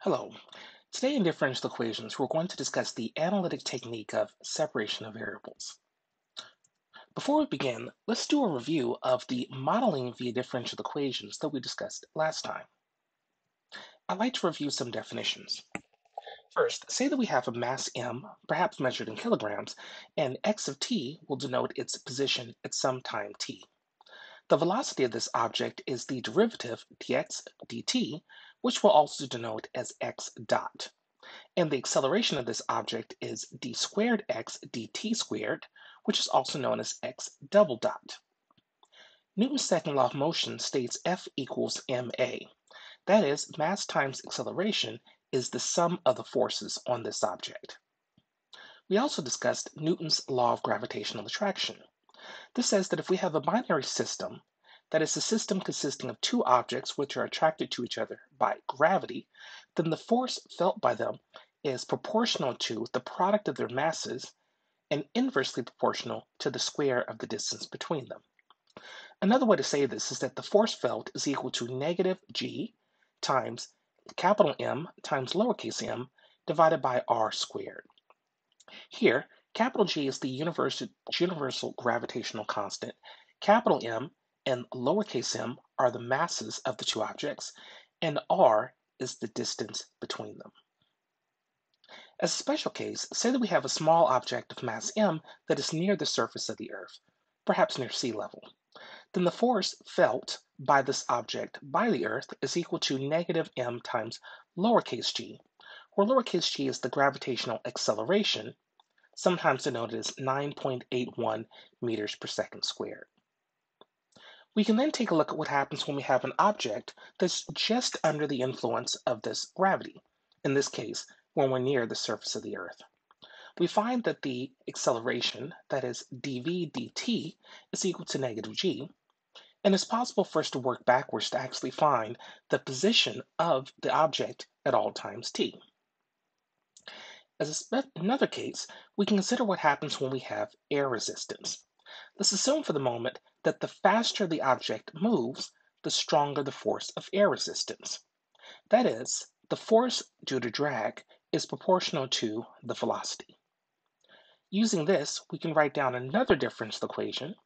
Hello. Today in differential equations, we're going to discuss the analytic technique of separation of variables. Before we begin, let's do a review of the modeling via differential equations that we discussed last time. I'd like to review some definitions. First, say that we have a mass m, perhaps measured in kilograms, and x of t will denote its position at some time t. The velocity of this object is the derivative dx dt, which will also denote as x dot. And the acceleration of this object is d squared x dt squared, which is also known as x double dot. Newton's second law of motion states F equals ma. That is, mass times acceleration is the sum of the forces on this object. We also discussed Newton's law of gravitational attraction. This says that if we have a binary system, that is a system consisting of two objects which are attracted to each other by gravity, then the force felt by them is proportional to the product of their masses and inversely proportional to the square of the distance between them. Another way to say this is that the force felt is equal to negative g times capital M times lowercase m divided by r squared. Here, capital G is the universal gravitational constant, capital M and lowercase m are the masses of the two objects, and r is the distance between them. As a special case, say that we have a small object of mass m that is near the surface of the Earth, perhaps near sea level. Then the force felt by this object by the Earth is equal to negative m times lowercase g, where lowercase g is the gravitational acceleration, sometimes denoted as 9.81 meters per second squared. We can then take a look at what happens when we have an object that's just under the influence of this gravity, in this case, when we're near the surface of the Earth. We find that the acceleration, that is dv dt, is equal to negative g, and it's possible for us to work backwards to actually find the position of the object at all times t. Another case, we can consider what happens when we have air resistance. Let's assume for the moment that the faster the object moves, the stronger the force of air resistance. That is, the force due to drag is proportional to the velocity. Using this, we can write down another differential equation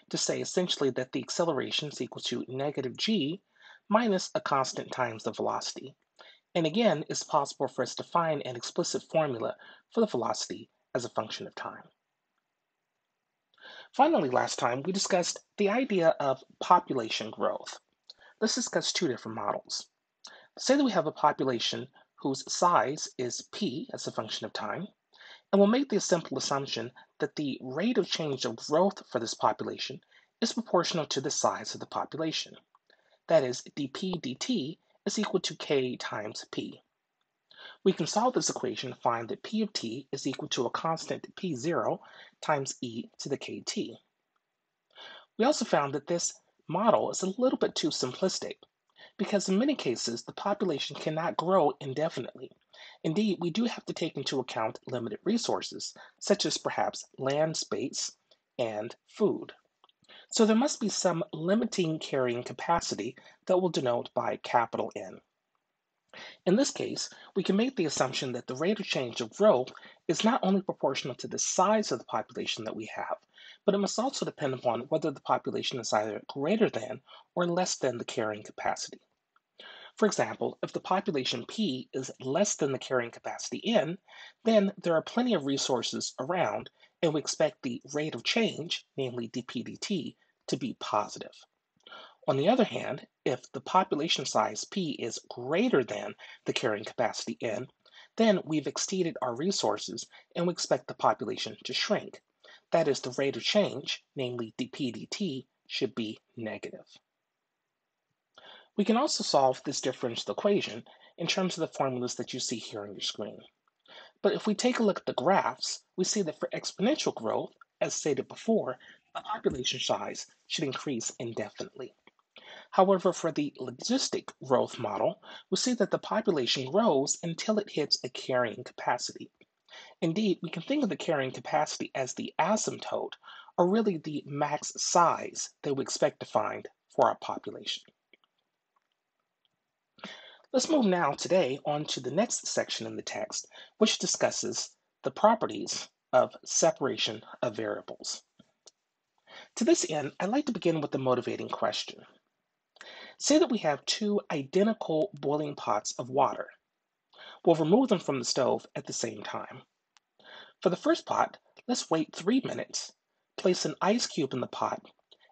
to say essentially that the acceleration is equal to negative g minus a constant times the velocity. And again, it's possible for us to find an explicit formula for the velocity as a function of time. Finally, last time we discussed the idea of population growth. Let's discuss two different models. Say that we have a population whose size is p as a function of time, and we'll make the simple assumption that the rate of change of growth for this population is proportional to the size of the population. That is, dp dt is equal to k times p. We can solve this equation to find that p of t is equal to a constant p0 times e to the kt. We also found that this model is a little bit too simplistic because in many cases the population cannot grow indefinitely. Indeed, we do have to take into account limited resources, such as perhaps land space and food. So there must be some limiting carrying capacity that we'll denote by capital N. In this case, we can make the assumption that the rate of change of growth is not only proportional to the size of the population that we have, but it must also depend upon whether the population is either greater than or less than the carrying capacity. For example, if the population P is less than the carrying capacity N, then there are plenty of resources around, and we expect the rate of change, namely dp dt, to be positive. On the other hand, if the population size P is greater than the carrying capacity N, then we've exceeded our resources and we expect the population to shrink. That is, the rate of change, namely dp dt, should be negative. We can also solve this differential equation in terms of the formulas that you see here on your screen. But if we take a look at the graphs, we see that for exponential growth, as stated before, the population size should increase indefinitely. However, for the logistic growth model, we see that the population grows until it hits a carrying capacity. Indeed, we can think of the carrying capacity as the asymptote, or really the max size that we expect to find for our population. Let's move now today on to the next section in the text, which discusses the properties of separation of variables. To this end, I'd like to begin with the motivating question. Say that we have two identical boiling pots of water. We'll remove them from the stove at the same time. For the first pot, let's wait 3 minutes, place an ice cube in the pot,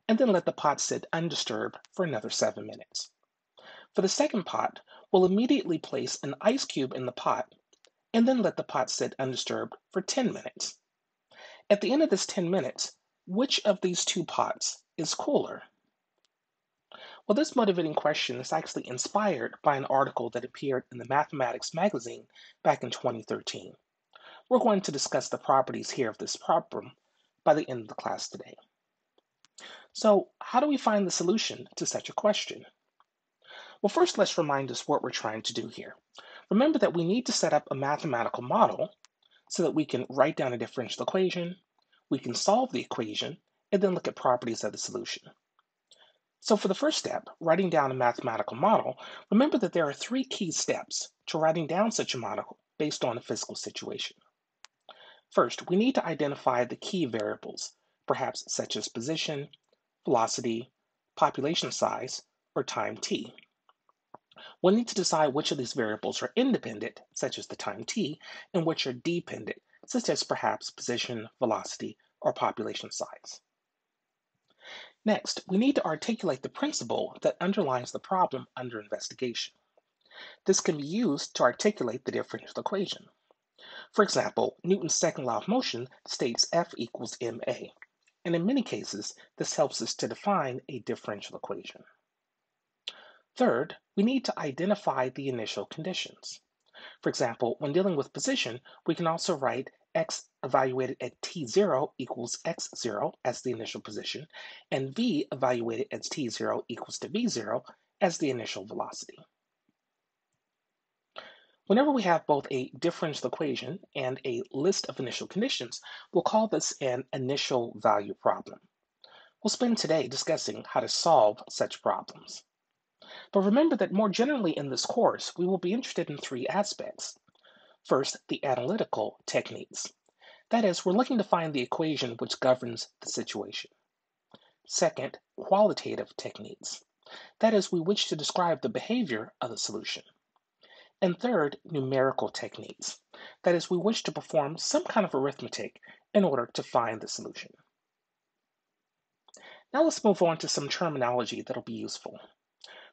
and then let the pot sit undisturbed for another 7 minutes. For the second pot, we'll immediately place an ice cube in the pot and then let the pot sit undisturbed for 10 minutes. At the end of this 10 minutes, which of these two pots is cooler? Well, this motivating question is actually inspired by an article that appeared in the Mathematics magazine back in 2013. We're going to discuss the properties here of this problem by the end of the class today. So, how do we find the solution to such a question? Well, first, let's remind us what we're trying to do here. Remember that we need to set up a mathematical model so that we can write down a differential equation, we can solve the equation, and then look at properties of the solution. So for the first step, writing down a mathematical model, remember that there are three key steps to writing down such a model based on a physical situation. First, we need to identify the key variables, perhaps such as position, velocity, population size, or time t. We'll need to decide which of these variables are independent, such as the time t, and which are dependent, such as perhaps position, velocity, or population size. Next, we need to articulate the principle that underlies the problem under investigation. This can be used to articulate the differential equation. For example, Newton's second law of motion states F equals ma, and in many cases, this helps us to define a differential equation. Third, we need to identify the initial conditions. For example, when dealing with position, we can also write x evaluated at t0 equals x0 as the initial position, and v evaluated at t0 equals to v0 as the initial velocity. Whenever we have both a differential equation and a list of initial conditions, we'll call this an initial value problem. We'll spend today discussing how to solve such problems. But remember that more generally in this course, we will be interested in three aspects. First, the analytical techniques. That is, we're looking to find the equation which governs the situation. Second, qualitative techniques. That is, we wish to describe the behavior of the solution. And third, numerical techniques. That is, we wish to perform some kind of arithmetic in order to find the solution. Now let's move on to some terminology that'll be useful.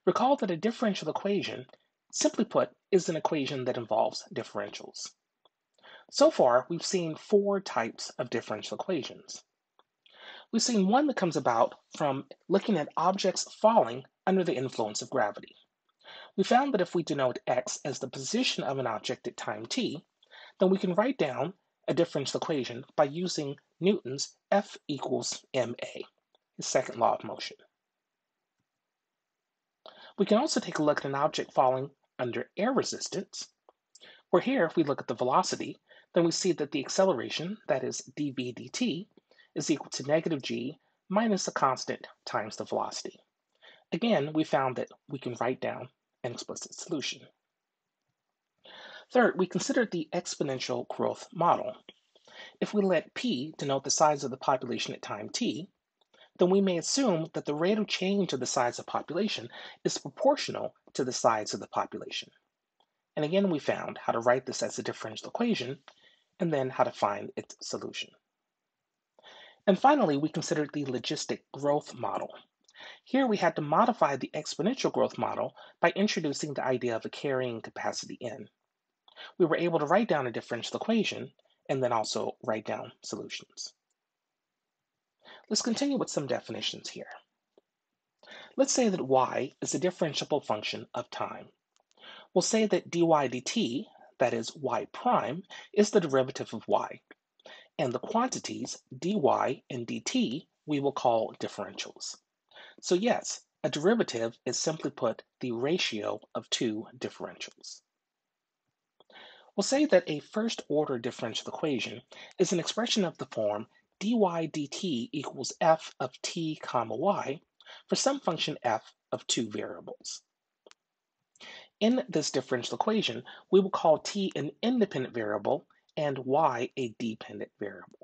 Recall that a differential equation, simply put, is an equation that involves differentials. So far, we've seen four types of differential equations. We've seen one that comes about from looking at objects falling under the influence of gravity. We found that if we denote x as the position of an object at time t, then we can write down a differential equation by using Newton's F equals ma, his second law of motion. We can also take a look at an object falling under air resistance, where here, if we look at the velocity, then we see that the acceleration, that is dv dt, is equal to negative g minus a constant times the velocity. Again, we found that we can write down an explicit solution. Third, we considered the exponential growth model. If we let p denote the size of the population at time t, then we may assume that the rate of change of the size of population is proportional to the size of the population. And again, we found how to write this as a differential equation and then how to find its solution. And finally, we considered the logistic growth model. Here we had to modify the exponential growth model by introducing the idea of a carrying capacity n. We were able to write down a differential equation and then also write down solutions. Let's continue with some definitions here. Let's say that y is a differentiable function of time. We'll say that dy dt, that is y prime, is the derivative of y, and the quantities dy and dt we will call differentials. So yes, a derivative is simply put the ratio of two differentials. We'll say that a first order differential equation is an expression of the form dy dt equals f of t comma y for some function f of two variables. In this differential equation, we will call t an independent variable and y a dependent variable.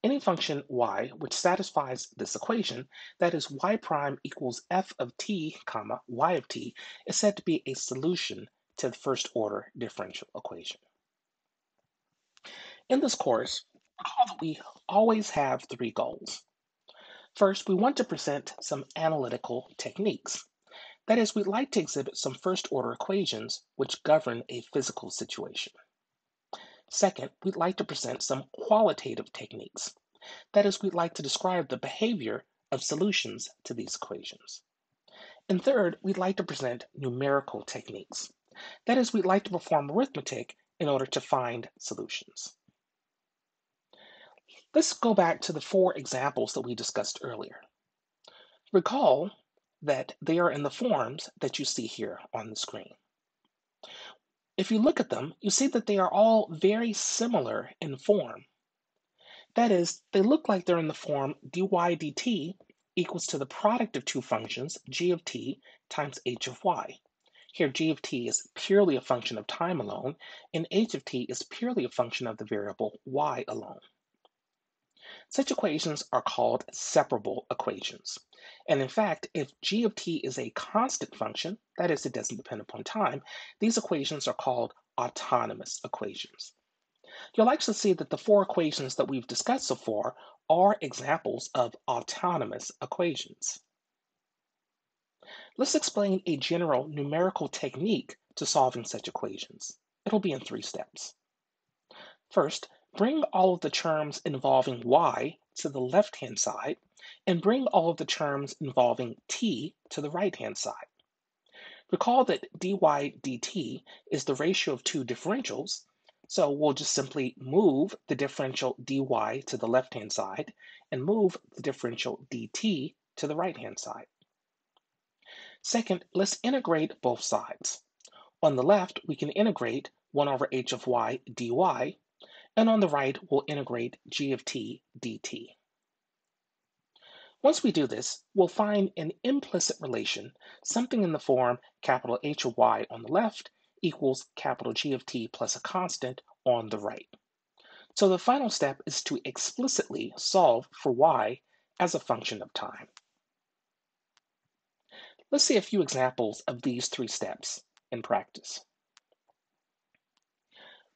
Any function y which satisfies this equation, that is y prime equals f of t, comma, y of t, is said to be a solution to the first order differential equation. In this course, recall that we always have three goals. First, we want to present some analytical techniques. That is, we'd like to exhibit some first order equations which govern a physical situation. Second, we'd like to present some qualitative techniques. That is, we'd like to describe the behavior of solutions to these equations. And third, we'd like to present numerical techniques. That is, we'd like to perform arithmetic in order to find solutions. Let's go back to the four examples that we discussed earlier. Recall that they are in the forms that you see here on the screen. If you look at them, you see that they are all very similar in form. That is, they look like they're in the form dy dt equals to the product of two functions, g of t times h of y. Here, g of t is purely a function of time alone, and h of t is purely a function of the variable y alone. Such equations are called separable equations. And in fact, if g of t is a constant function, that is, it doesn't depend upon time, these equations are called autonomous equations. You'll actually see that the four equations that we've discussed so far are examples of autonomous equations. Let's explain a general numerical technique to solving such equations. It'll be in three steps. First, bring all of the terms involving y to the left-hand side, and bring all of the terms involving t to the right-hand side. Recall that dy dt is the ratio of two differentials, so we'll just simply move the differential dy to the left-hand side and move the differential dt to the right-hand side. Second, let's integrate both sides. On the left, we can integrate 1 over h of y dy, and on the right, we'll integrate g of t dt. Once we do this, we'll find an implicit relation, something in the form capital H of y on the left equals capital G of t plus a constant on the right. So the final step is to explicitly solve for y as a function of time. Let's see a few examples of these three steps in practice.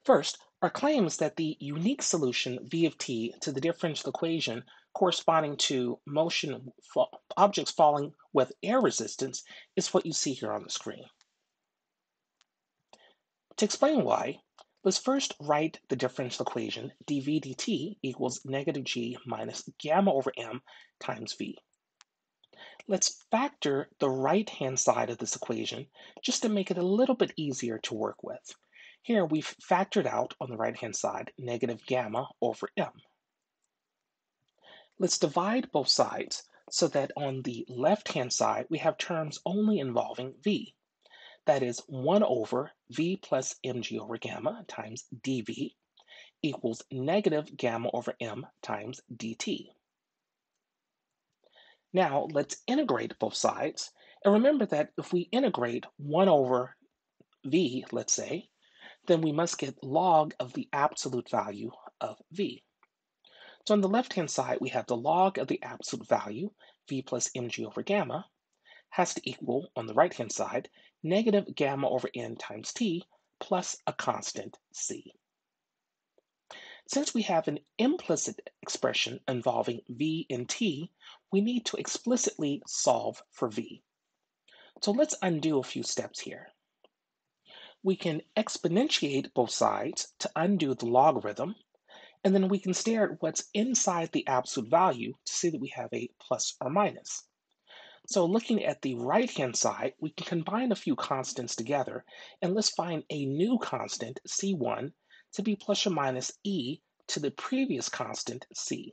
First, our claim is that the unique solution v of t to the differential equation corresponding to objects falling with air resistance is what you see here on the screen. To explain why, let's first write the differential equation dv dt equals negative g minus gamma over m times v. Let's factor the right-hand side of this equation just to make it a little bit easier to work with. Here we've factored out on the right-hand side negative gamma over m. Let's divide both sides so that on the left-hand side we have terms only involving v. That is 1 over v plus mg over gamma times dv equals negative gamma over m times dt. Now let's integrate both sides. And remember that if we integrate 1 over v, let's say, then we must get log of the absolute value of v. So on the left-hand side, we have the log of the absolute value, v plus mg over gamma, has to equal, on the right-hand side, negative gamma over n times t plus a constant c. Since we have an implicit expression involving v and t, we need to explicitly solve for v. So let's undo a few steps here. We can exponentiate both sides to undo the logarithm, and then we can stare at what's inside the absolute value to see that we have a plus or minus. So looking at the right-hand side, we can combine a few constants together, and let's find a new constant, c1, to be plus or minus e to the previous constant, c.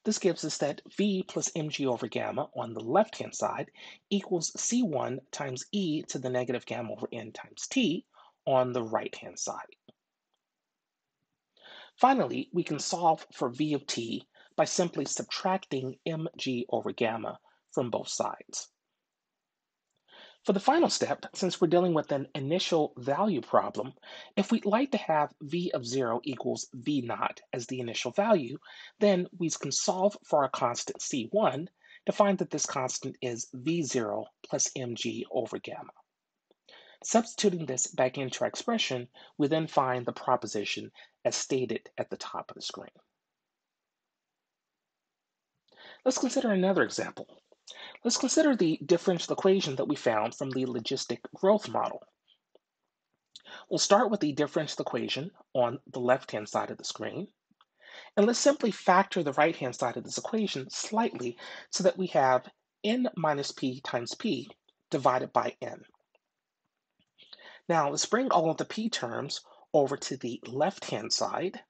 This gives us that v plus mg over gamma on the left-hand side equals c1 times e to the negative gamma over n times t on the right-hand side. Finally, we can solve for v of t by simply subtracting mg over gamma from both sides. For the final step, since we're dealing with an initial value problem, if we'd like to have v of 0 equals v naught as the initial value, then we can solve for our constant c1 to find that this constant is v0 plus mg over gamma. Substituting this back into our expression, we then find the proposition as stated at the top of the screen. Let's consider another example. Let's consider the differential equation that we found from the logistic growth model. We'll start with the differential equation on the left-hand side of the screen, and let's simply factor the right-hand side of this equation slightly so that we have n minus p times p divided by n. Now let's bring all of the p terms over to the left-hand side,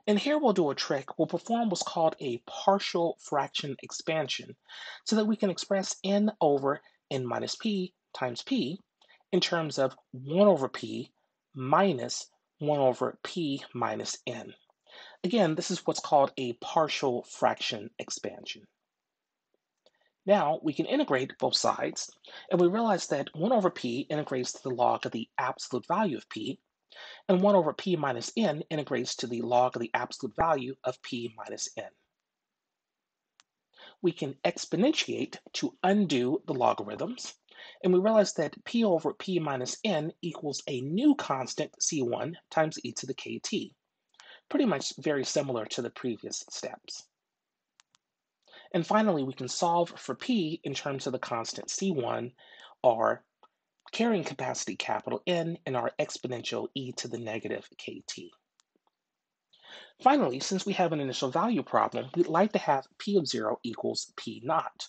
and here we'll do a trick. We'll perform what's called a partial fraction expansion so that we can express n over n minus p times p in terms of 1 over p minus 1 over p minus n. Again, this is what's called a partial fraction expansion. Now we can integrate both sides, and we realize that 1 over p integrates to the log of the absolute value of p, and 1 over p minus n integrates to the log of the absolute value of p minus n. We can exponentiate to undo the logarithms, and we realize that p over p minus n equals a new constant c1 times e to the kt, pretty much very similar to the previous steps. And finally, we can solve for p in terms of the constant c1, our carrying capacity capital N, and our exponential e to the negative kt. Finally, since we have an initial value problem, we'd like to have p of 0 equals p naught.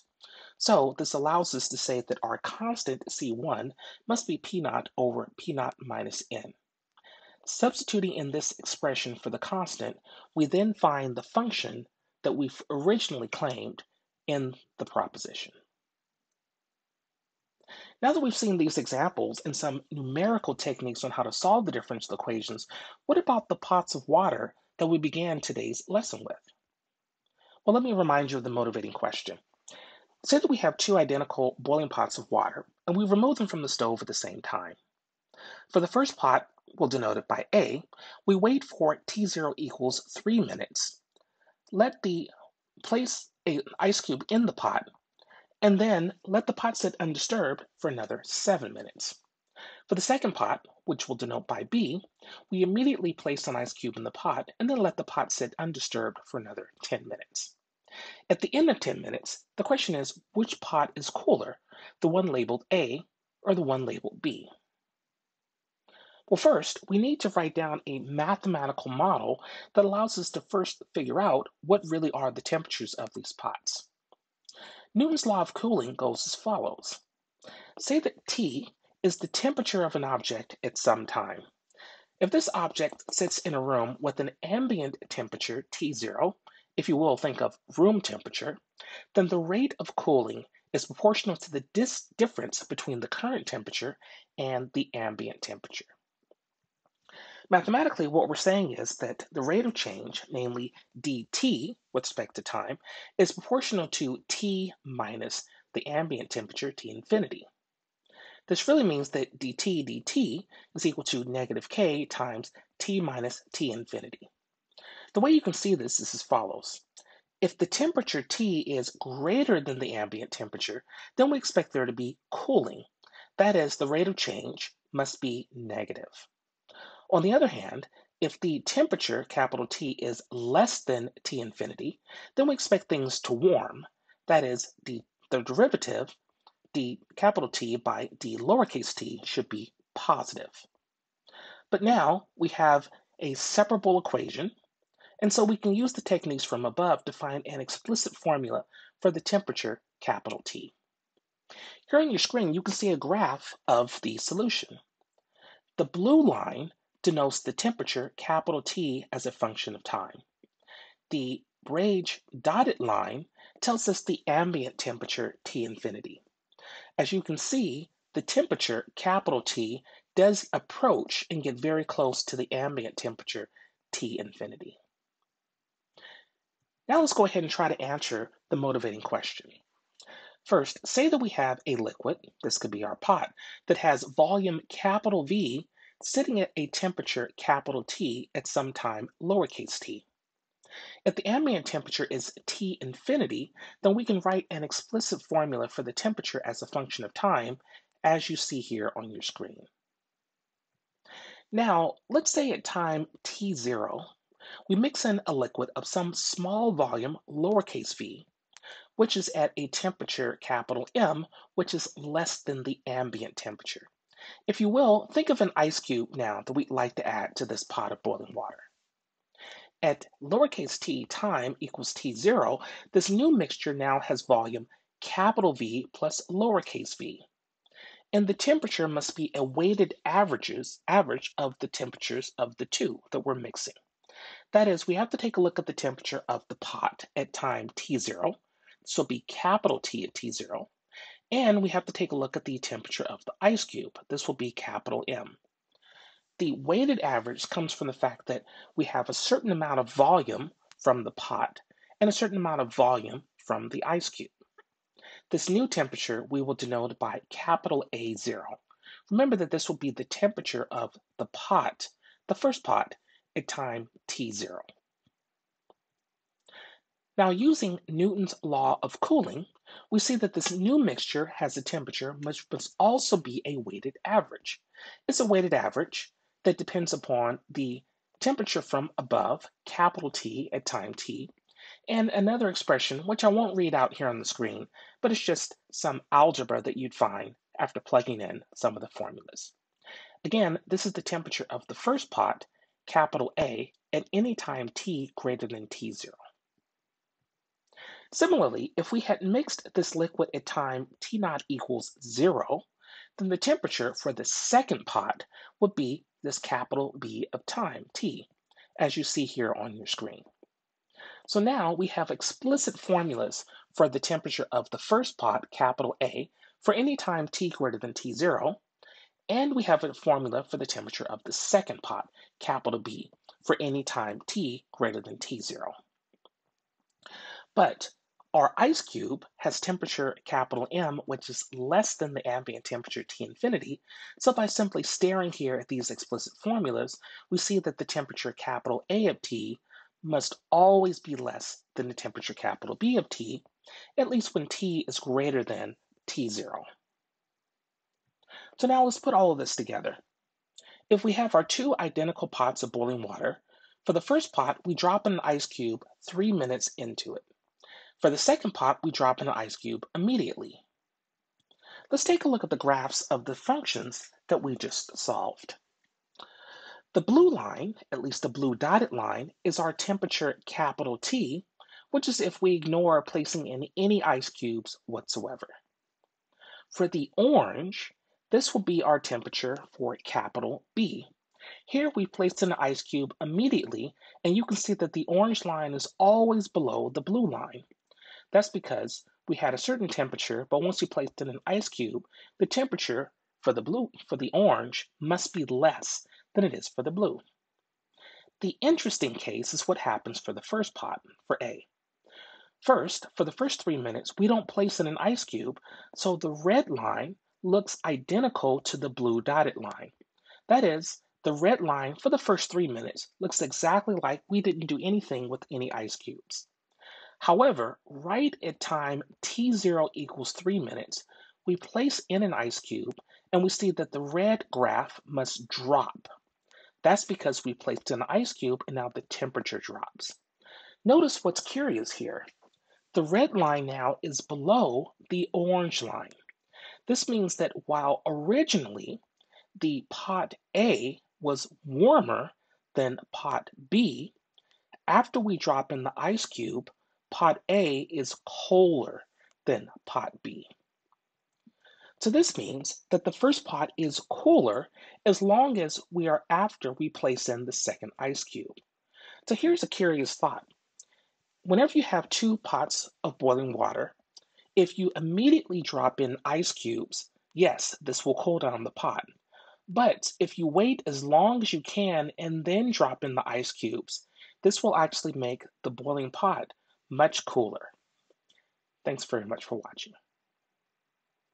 So this allows us to say that our constant c1 must be p naught over p naught minus n. Substituting in this expression for the constant, we then find the function that we've originally claimed in the proposition. Now that we've seen these examples and some numerical techniques on how to solve the differential equations, what about the pots of water that we began today's lesson with? Well, let me remind you of the motivating question. Say that we have two identical boiling pots of water, and we remove them from the stove at the same time. For the first pot, we'll denote it by A. We wait for T0 equals 3 minutes. Place an ice cube in the pot, and then let the pot sit undisturbed for another 7 minutes. For the second pot, which we'll denote by B, we immediately place an ice cube in the pot and then let the pot sit undisturbed for another 10 minutes. At the end of 10 minutes, the question is which pot is cooler, the one labeled A or the one labeled B? Well, first, we need to write down a mathematical model that allows us to first figure out what really are the temperatures of these pots. Newton's law of cooling goes as follows. Say that T is the temperature of an object at some time. If this object sits in a room with an ambient temperature, T0, if you will think of room temperature, then the rate of cooling is proportional to the difference between the current temperature and the ambient temperature. Mathematically, what we're saying is that the rate of change, namely dt with respect to time, is proportional to T minus the ambient temperature, T infinity. This really means that dt is equal to negative k times T minus T infinity. The way you can see this is as follows. If the temperature T is greater than the ambient temperature, then we expect there to be cooling. That is, the rate of change must be negative. On the other hand, if the temperature, capital T, is less than T infinity, then we expect things to warm. That is, the derivative, d capital T by d lowercase t, should be positive. But now we have a separable equation, and so we can use the techniques from above to find an explicit formula for the temperature, capital T. Here on your screen, you can see a graph of the solution. The blue line denotes the temperature, capital T, as a function of time. The beige dotted line tells us the ambient temperature, T infinity. As you can see, the temperature, capital T, does approach and get very close to the ambient temperature, T infinity. Now let's go ahead and try to answer the motivating question. First, say that we have a liquid, this could be our pot, that has volume capital V sitting at a temperature capital T at some time lowercase t. If the ambient temperature is T infinity, then we can write an explicit formula for the temperature as a function of time, as you see here on your screen. Now, let's say at time T0, we mix in a liquid of some small volume lowercase v, which is at a temperature capital M, which is less than the ambient temperature. If you will, think of an ice cube now that we'd like to add to this pot of boiling water. At lowercase t time equals T0, this new mixture now has volume capital V plus lowercase v. And the temperature must be a weighted average of the temperatures of the two that we're mixing. That is, we have to take a look at the temperature of the pot at time T0, so be capital T at T0, and we have to take a look at the temperature of the ice cube. This will be capital M. The weighted average comes from the fact that we have a certain amount of volume from the pot and a certain amount of volume from the ice cube. This new temperature we will denote by capital A0. Remember that this will be the temperature of the pot, the first pot, at time T0. Now, using Newton's law of cooling, we see that this new mixture has a temperature which must also be a weighted average. It's a weighted average that depends upon the temperature from above, capital T at time t, and another expression, which I won't read out here on the screen, but it's just some algebra that you'd find after plugging in some of the formulas. Again, this is the temperature of the first pot, capital A, at any time t greater than T0. Similarly, if we had mixed this liquid at time T0 equals 0, then the temperature for the second pot would be this capital B of time, T, as you see here on your screen. So now we have explicit formulas for the temperature of the first pot, capital A, for any time T greater than T0, and we have a formula for the temperature of the second pot, capital B, for any time T greater than T0. But our ice cube has temperature capital M, which is less than the ambient temperature T infinity. So by simply staring here at these explicit formulas, we see that the temperature capital A of T must always be less than the temperature capital B of T, at least when T is greater than T0. So now let's put all of this together. If we have our two identical pots of boiling water, for the first pot, we drop in an ice cube 3 minutes into it. For the second pot, we drop in an ice cube immediately. Let's take a look at the graphs of the functions that we just solved. The blue line, at least the blue dotted line, is our temperature capital T, which is if we ignore placing in any ice cubes whatsoever. For the orange, this will be our temperature for capital B. Here we placed in an ice cube immediately, and you can see that the orange line is always below the blue line. That's because we had a certain temperature, but once we placed in an ice cube, the temperature for the orange must be less than it is for the blue. The interesting case is what happens for the first pot, for A. First, for the first 3 minutes, we don't place in an ice cube, so the red line looks identical to the blue dotted line. That is, the red line for the first 3 minutes looks exactly like we didn't do anything with any ice cubes. However, right at time T0 equals 3 minutes, we place in an ice cube and we see that the red graph must drop. That's because we placed in an ice cube and now the temperature drops. Notice what's curious here. The red line now is below the orange line. This means that while originally the pot A was warmer than pot B, after we drop in the ice cube, pot A is colder than pot B. So this means that the first pot is cooler as long as we are after we place in the second ice cube. So here's a curious thought. Whenever you have two pots of boiling water, if you immediately drop in ice cubes, yes, this will cool down the pot. But if you wait as long as you can and then drop in the ice cubes, this will actually make the boiling pot much cooler. Thanks very much for watching.